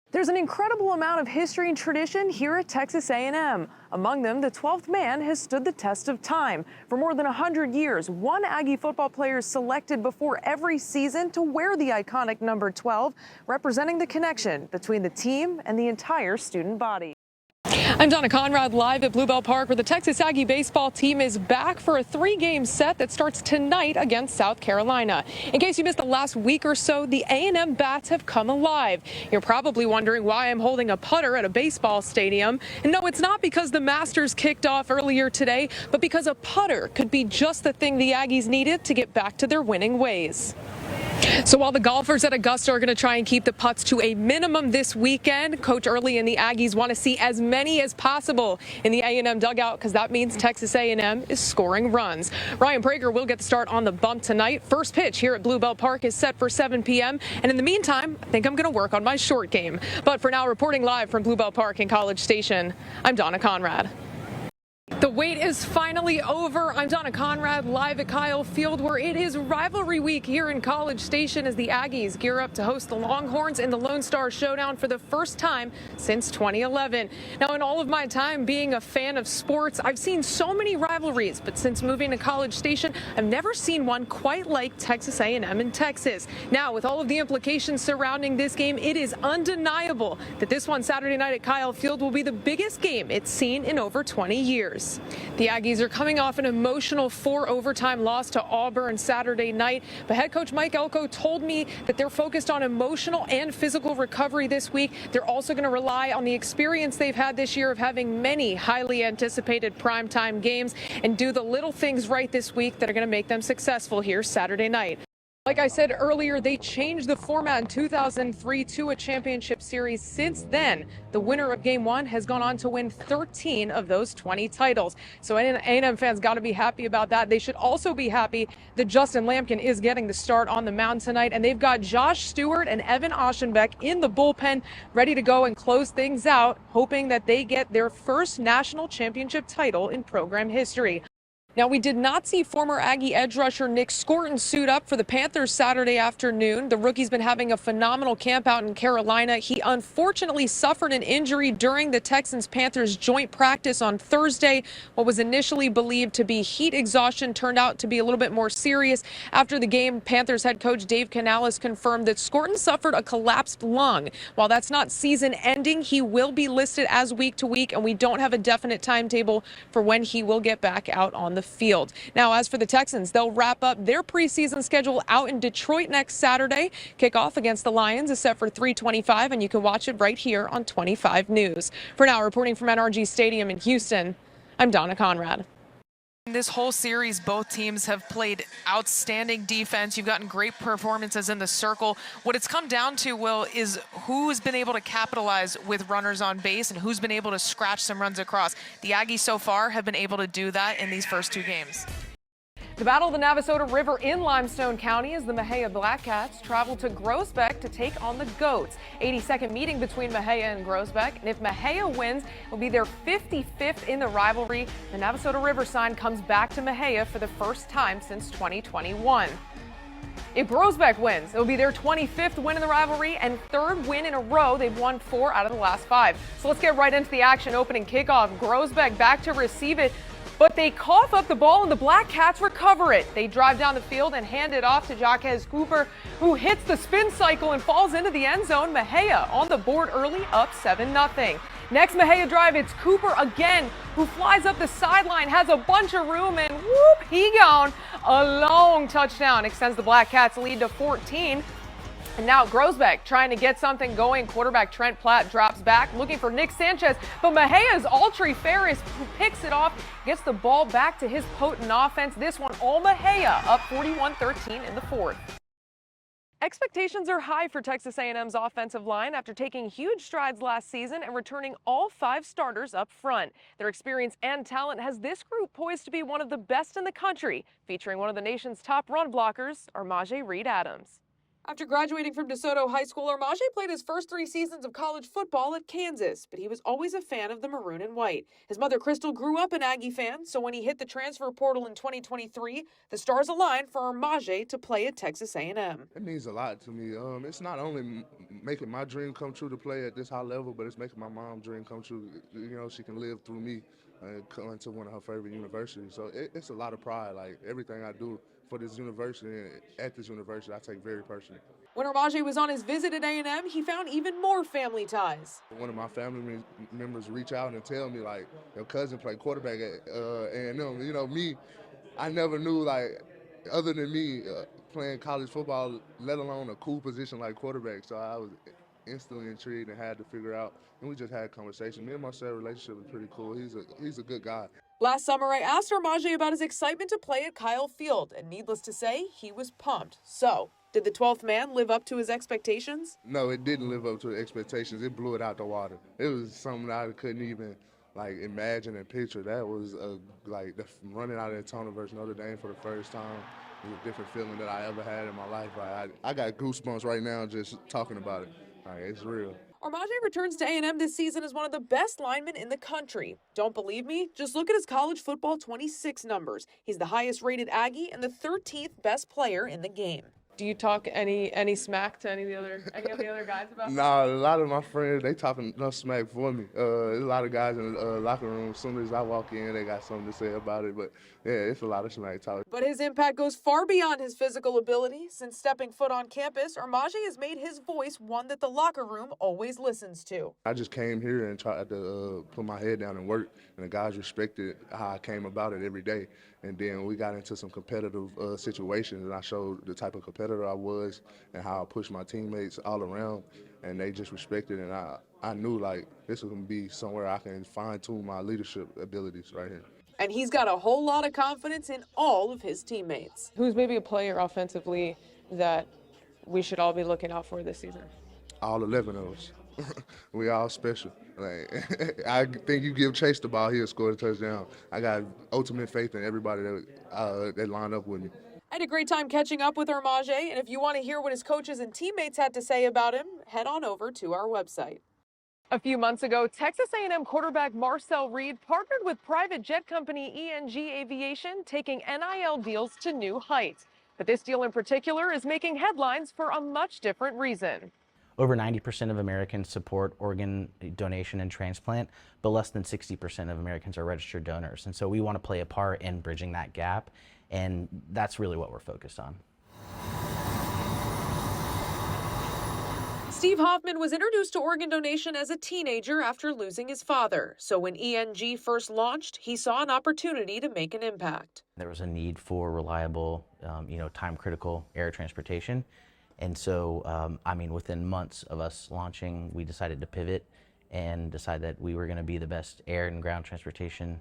There's an incredible amount of history and tradition here at Texas A&M. Among them, the 12th man has stood the test of time. For more than 100 years, one Aggie football player is selected before every season to wear the iconic number 12, representing the connection between the team and the entire student body. I'm Donna Conrad, live at Bluebell Park, where the Texas Aggie baseball team is back for a 3-game set that starts tonight against South Carolina. In case you missed the last week or so, the A&M bats have come alive. You're probably wondering why I'm holding a putter at a baseball stadium. And no, it's not because the Masters kicked off earlier today, but because a putter could be just the thing the Aggies needed to get back to their winning ways. So while the golfers at Augusta are going to try and keep the putts to a minimum this weekend, Coach Early and the Aggies want to see as many as possible in the A&M dugout, because that means Texas A&M is scoring runs. Ryan Prager will get the start on the bump tonight. First pitch here at Bluebell Park is set for 7 p.m. And in the meantime, I think I'm going to work on my short game. But for now, reporting live from Bluebell Park in College Station, I'm Donna Conrad. The wait is finally over. I'm Donna Conrad, live at Kyle Field, where it is rivalry week here in College Station as the Aggies gear up to host the Longhorns in the Lone Star Showdown for the first time since 2011. Now, in all of my time being a fan of sports, I've seen so many rivalries, but since moving to College Station, I've never seen one quite like Texas A&M and Texas. Now, with all of the implications surrounding this game, it is undeniable that this one Saturday night at Kyle Field will be the biggest game it's seen in over 20 years. The Aggies are coming off an emotional 4-overtime loss to Auburn Saturday night, but head coach Mike Elko told me that they're focused on emotional and physical recovery this week. They're also going to rely on the experience they've had this year of having many highly anticipated primetime games and do the little things right this week that are going to make them successful here Saturday night. Like I said earlier, they changed the format in 2003 to a championship series. Since then, the winner of Game 1 has gone on to win 13 of those 20 titles. So A&M fans got to be happy about that. They should also be happy that Justin Lampkin is getting the start on the mound tonight. And they've got Josh Stewart and Evan Oschenbeck in the bullpen ready to go and close things out, hoping that they get their first national championship title in program history. Now, we did not see former Aggie edge rusher Nick Scorton suit up for the Panthers Saturday afternoon. The rookie's been having a phenomenal camp out in Carolina. He unfortunately suffered an injury during the Texans-Panthers joint practice on Thursday. What was initially believed to be heat exhaustion turned out to be a little bit more serious. After the game, Panthers head coach Dave Canales confirmed that Scorton suffered a collapsed lung. While that's not season-ending, he will be listed as week-to-week, and we don't have a definite timetable for when he will get back out on the field. Now, as for the Texans, they'll wrap up their preseason schedule out in Detroit next Saturday. Kickoff against the Lions is set for 3:25, and you can watch it right here on 25 News. For now, reporting from NRG Stadium in Houston, I'm Donna Conrad. In this whole series, both teams have played outstanding defense. You've gotten great performances in the circle. What it's come down to, Will, is who's been able to capitalize with runners on base and who's been able to scratch some runs across. The Aggies so far have been able to do that in these first 2 games. The Battle of the Navasota River in Limestone County as the Mexia Blackcats travel to Groesbeck to take on the Goats. 82nd meeting between Mexia and Groesbeck, and if Mexia wins, it will be their 55th in the rivalry. The Navasota River sign comes back to Mexia for the first time since 2021. If Groesbeck wins, it will be their 25th win in the rivalry and 3rd win in a row. They've won 4 out of the last 5. So let's get right into the action. Opening kickoff, Groesbeck back to receive it, but they cough up the ball and the Black Cats recover it. They drive down the field and hand it off to Jaquez Cooper, who hits the spin cycle and falls into the end zone. Mexia on the board early, up 7-0. Next Mexia drive, it's Cooper again, who flies up the sideline, has a bunch of room, and whoop, he gone. A long touchdown extends the Black Cats lead to 14. And now Groesbeck trying to get something going. Quarterback Trent Platt drops back, looking for Nick Sanchez. But Mejia's Altry Ferris, who picks it off, gets the ball back to his potent offense. This one all Mexia, up 41-13 in the 4th. Expectations are high for Texas A&M's offensive line after taking huge strides last season and returning all 5 starters up front. Their experience and talent has this group poised to be one of the best in the country, featuring one of the nation's top run blockers, Armaje Reed Adams. After graduating from DeSoto High School, Armage played his first 3 seasons of college football at Kansas, but he was always a fan of the maroon and white. His mother, Crystal, grew up an Aggie fan, so when he hit the transfer portal in 2023, the stars aligned for Armage to play at Texas A&M. It means a lot to me. It's not only making my dream come true to play at this high level, but it's making my mom's dream come true. You know, she can live through me going to one of her favorite universities. So it's a lot of pride. Like, everything I do for this university and at this university, I take very personally. When Armage was on his visit at A&M, he found even more family ties. One of my family members reach out and tell me, like, your cousin played quarterback at A&M. You know, me, I never knew, like, other than me playing college football, let alone a cool position like quarterback. So I was instantly intrigued and had to figure out, and we just had a conversation. Me and Marcel's relationship is pretty cool. He's a good guy. Last summer, I asked Armage about his excitement to play at Kyle Field, and needless to say, he was pumped. So, did the 12th man live up to his expectations? No, it didn't live up to the expectations. It blew it out the water. It was something I couldn't even imagine and picture. That was running out of Daytona versus Notre Dame for the first time. It was a different feeling that I ever had in my life. I got goosebumps right now just talking about it. It's real. Armage returns to A&M this season as one of the best linemen in the country. Don't believe me? Just look at his college football 26 numbers. He's the highest rated Aggie and the 13th best player in the game. Do you talk any smack to any of the other guys about that? Nah, a lot of my friends, they talking enough smack for me. There's a lot of guys in the locker room. As soon as I walk in, they got something to say about it. But yeah, it's a lot of smack talk. But his impact goes far beyond his physical ability. Since stepping foot on campus, Armage has made his voice one that the locker room always listens to. I just came here and tried to put my head down and work, and the guys respected how I came about it every day. And then we got into some competitive situations, and I showed the type of competitor I was and how I pushed my teammates all around, and they just respected it. And I knew, like, this was going to be somewhere I can fine-tune my leadership abilities right here. And he's got a whole lot of confidence in all of his teammates. Who's maybe a player offensively that we should all be looking out for this season? All 11 of us. We all special. Like, I think you give Chase the ball, he'll score a touchdown. I got ultimate faith in everybody that lined up with me. I had a great time catching up with Armage, and if you want to hear what his coaches and teammates had to say about him, head on over to our website. A few months ago, Texas A&M quarterback Marcel Reed partnered with private jet company ENG Aviation, taking NIL deals to new heights. But this deal in particular is making headlines for a much different reason. Over 90% of Americans support organ donation and transplant, but less than 60% of Americans are registered donors. And so we want to play a part in bridging that gap, and that's really what we're focused on. Steve Hoffman was introduced to organ donation as a teenager after losing his father. So when ENG first launched, he saw an opportunity to make an impact. There was a need for reliable, time-critical air transportation. And so, within months of us launching, we decided to pivot and decide that we were going to be the best air and ground transportation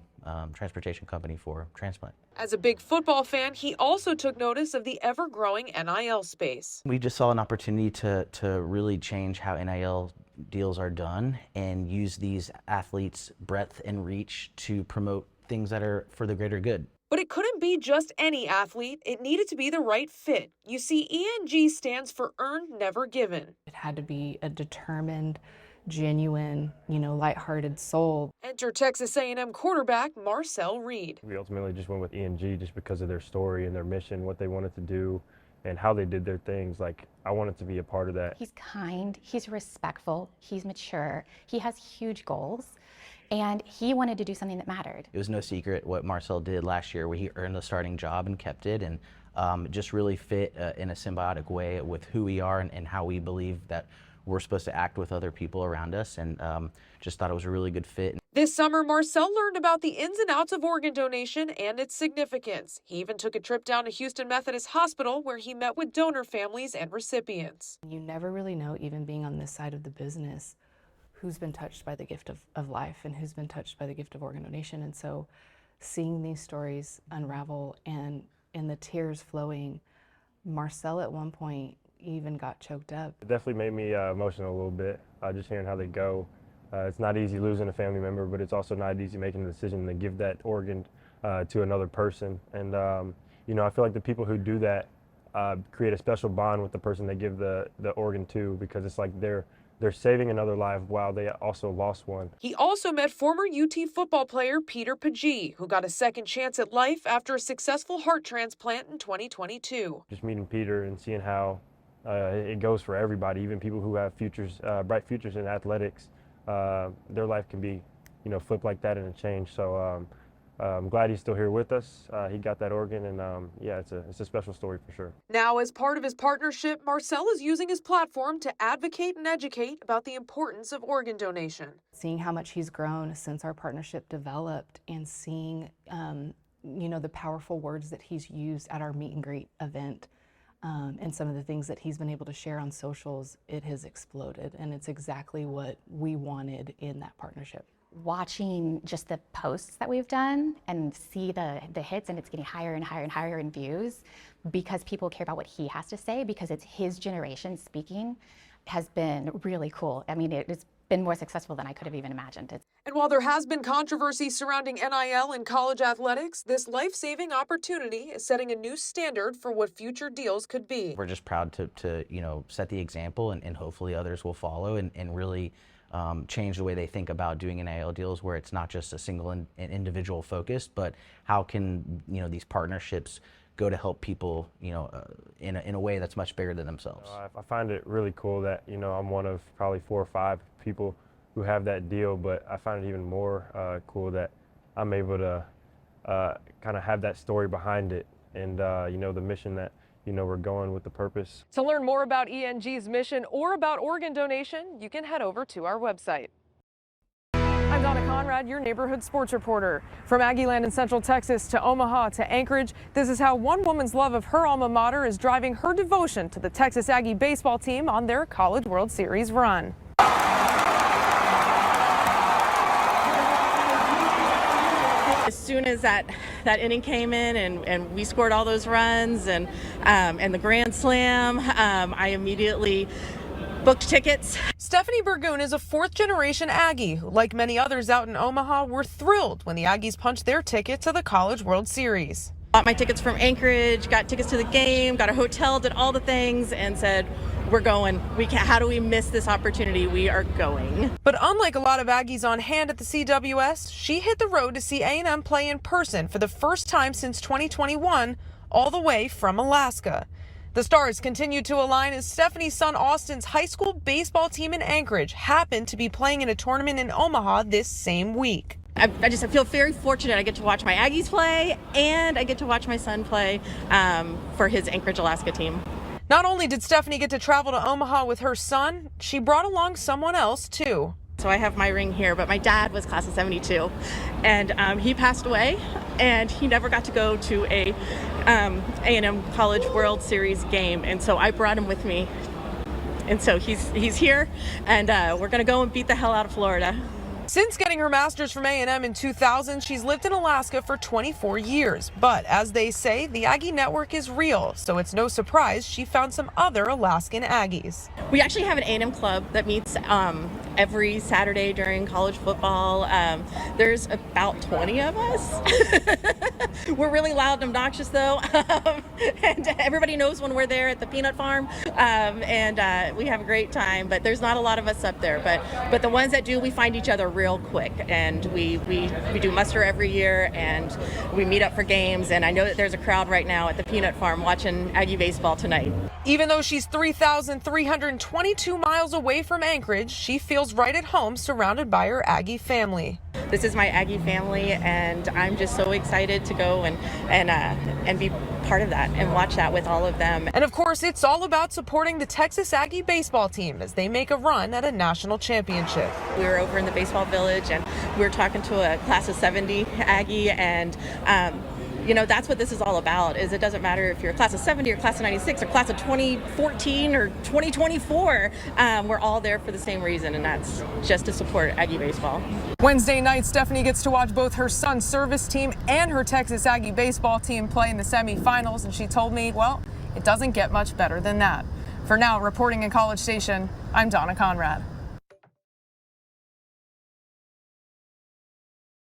company for transplant. As a big football fan, he also took notice of the ever-growing NIL space. We just saw an opportunity to really change how NIL deals are done and use these athletes' breadth and reach to promote things that are for the greater good. But it couldn't be just any athlete. It needed to be the right fit. You see, ENG stands for Earned Never Given. It had to be a determined, genuine, lighthearted soul. Enter Texas A&M quarterback Marcel Reed. We ultimately just went with ENG just because of their story and their mission, what they wanted to do, and how they did their things. Like, I wanted to be a part of that. He's kind, he's respectful, he's mature, he has huge goals. And he wanted to do something that mattered. It was no secret what Marcel did last year, where he earned the starting job and kept it, and just really fit in a symbiotic way with who we are and how we believe that we're supposed to act with other people around us, and just thought it was a really good fit. This summer, Marcel learned about the ins and outs of organ donation and its significance. He even took a trip down to Houston Methodist Hospital, where he met with donor families and recipients. You never really know, even being on this side of the business, who's been touched by the gift of life and who's been touched by the gift of organ donation. And so seeing these stories unravel and the tears flowing, Marcel at one point even got choked up. It definitely made me emotional a little bit, just hearing how they go. It's not easy losing a family member, but it's also not easy making the decision to give that organ to another person. And, I feel like the people who do that create a special bond with the person they give the organ to, because it's like they're saving another life while they also lost one. He also met former UT football player Peter Pagee, who got a second chance at life after a successful heart transplant in 2022. Just meeting Peter and seeing how it goes for everybody, even people who have bright futures in athletics, their life can be, flipped like that and a change. So I'm glad he's still here with us. He got that organ, and yeah, it's a special story for sure. Now, as part of his partnership, Marcel is using his platform to advocate and educate about the importance of organ donation. Seeing how much he's grown since our partnership developed, and seeing the powerful words that he's used at our meet and greet event, and some of the things that he's been able to share on socials, it has exploded, and it's exactly what we wanted in that partnership. Watching just the posts that we've done and see the hits, and it's getting higher and higher and higher in views because people care about what he has to say, because it's his generation speaking, has been really cool. I mean, it's been more successful than I could have even imagined. And while there has been controversy surrounding NIL in college athletics, this life-saving opportunity is setting a new standard for what future deals could be. We're just proud to set the example, and hopefully others will follow and really change the way they think about doing NIL deals, where it's not just a single and individual focus, but how can these partnerships go to help people in a way that's much bigger than themselves. I find it really cool that I'm one of probably 4 or 5 people who have that deal, but I find it even more cool that I'm able to kind of have that story behind it, and the mission that we're going with, the purpose. To learn more about ENG's mission or about organ donation, you can head over to our website. I'm Donna Conrad, your neighborhood sports reporter. From Aggieland in Central Texas to Omaha to Anchorage, this is how one woman's love of her alma mater is driving her devotion to the Texas Aggie baseball team on their College World Series run. As soon as that inning came in and we scored all those runs and the grand slam, I immediately booked tickets. Stephanie Burgoon is a fourth-generation Aggie who, like many others out in Omaha, were thrilled when the Aggies punched their ticket to the College World Series. Bought my tickets from Anchorage, got tickets to the game, got a hotel, did all the things, and said, we're going. How do we miss this opportunity? We are going. But unlike a lot of Aggies on hand at the CWS, she hit the road to see A&M play in person for the first time since 2021, all the way from Alaska. The stars continued to align as Stephanie's son Austin's high school baseball team in Anchorage happened to be playing in a tournament in Omaha this same week. I feel very fortunate. I get to watch my Aggies play, and I get to watch my son play for his Anchorage, Alaska team. Not only did Stephanie get to travel to Omaha with her son, she brought along someone else too. So I have my ring here, but my dad was class of 72, and he passed away, and he never got to go to a A&M College World Series game, and so I brought him with me. And so he's here, and we're going to go and beat the hell out of Florida. Since getting her master's from A&M in 2000, she's lived in Alaska for 24 years. But as they say, the Aggie network is real, so it's no surprise she found some other Alaskan Aggies. We actually have an A&M club that meets every Saturday during college football. There's about 20 of us. We're really loud and obnoxious, though, and everybody knows when we're there at the peanut farm, and we have a great time. But there's not a lot of us up there. But the ones that do, we find each other real quick, and we do muster every year, and we meet up for games. And I know that there's a crowd right now at the peanut farm watching Aggie baseball tonight. Even though she's 3,322 miles away from Anchorage, she feels right at home surrounded by her Aggie family. This is my Aggie family, and I'm just so excited to go and be part of that and watch that with all of them. And of course, it's all about supporting the Texas Aggie baseball team as they make a run at a national championship. We were over in the baseball village, and we were talking to a class of 70 Aggie, and that's what this is all about. Is it doesn't matter if you're a class of 70 or class of 96 or class of 2014 or 2024. We're all there for the same reason, and that's just to support Aggie baseball. Wednesday night, Stephanie gets to watch both her son's service team and her Texas Aggie baseball team play in the semifinals, and she told me, well, it doesn't get much better than that. For now, reporting in College Station, I'm Donna Conrad.